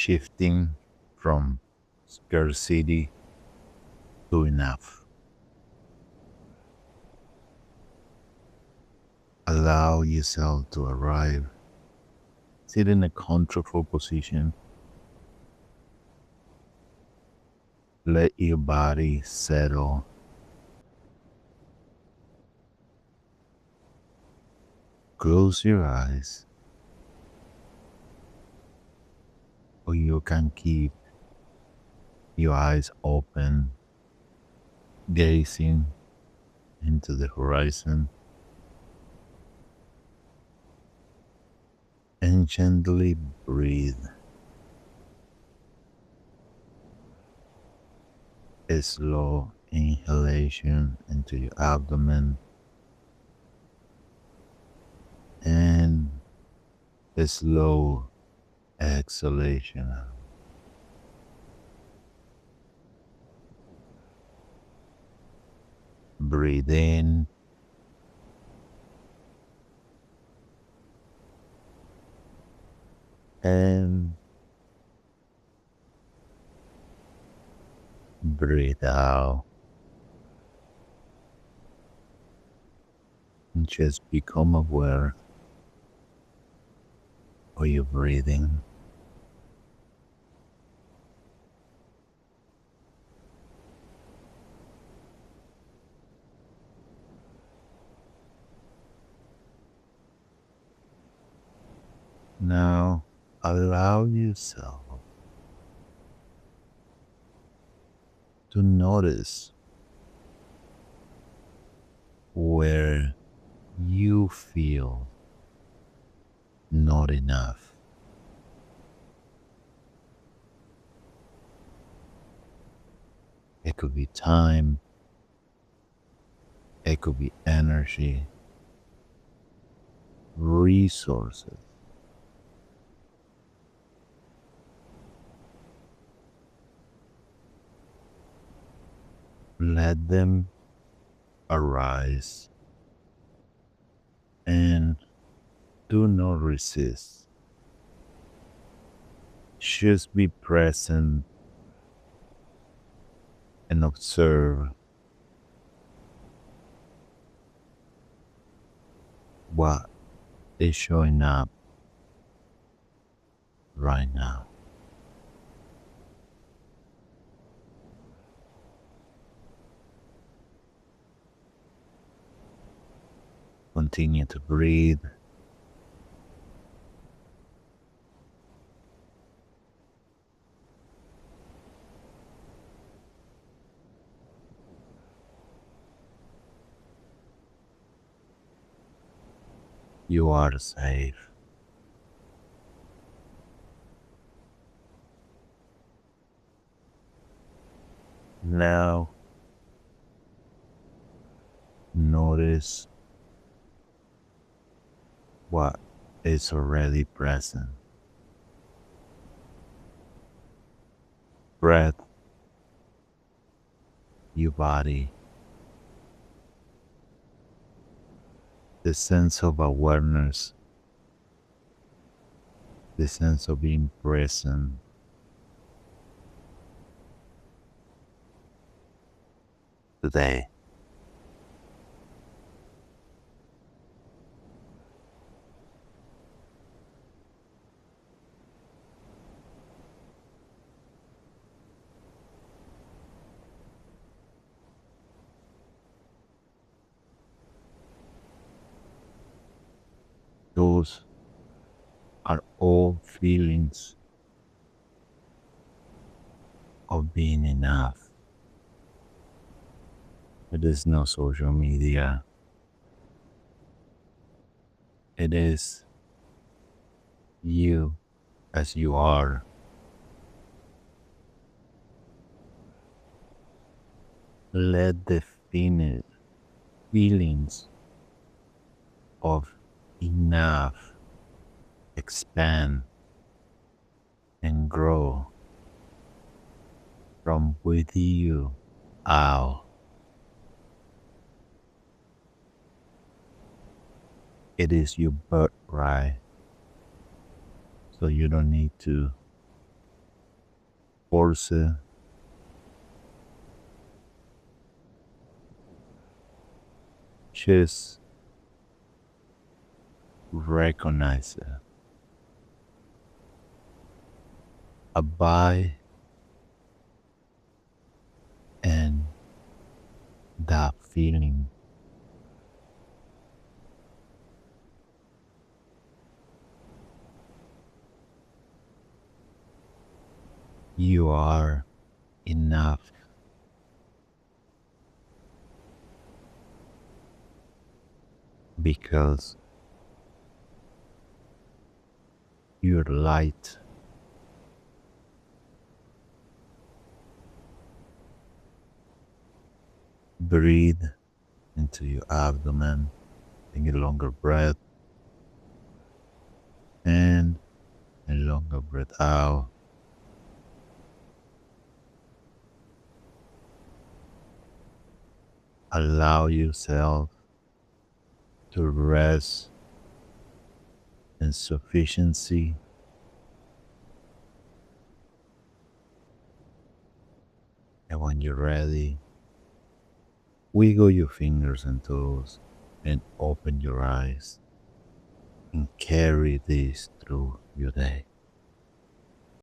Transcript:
shifting from scarcity to enough. Allow yourself to arrive. Sit in a comfortable position. Let your body settle. Close your eyes, or you can keep your eyes open, gazing into the horizon, and gently breathe. A slow inhalation into your abdomen and a slow exhalation. Breathe in and breathe out. And just become aware of your breathing. Now allow yourself to notice where you feel not enough. It could be time, it could be energy, resources. Let them arise and do not resist. Just be present and observe what is showing up right now. Continue to breathe. You are safe. Now, notice what is already present. Breath, your body, the sense of awareness, the sense of being present today. Those are all feelings of being enough. It is no social media. It is you as you are. Let the feelings of enough expand and grow from within you out. It is your birthright, so you don't need to force it. Just recognize it. Abide and that feeling. You are enough because you're light. Breathe into your abdomen, take a longer breath and a longer breath out. Allow yourself to rest in sufficiency. And when you're ready, wiggle your fingers and toes and open your eyes and carry this through your day.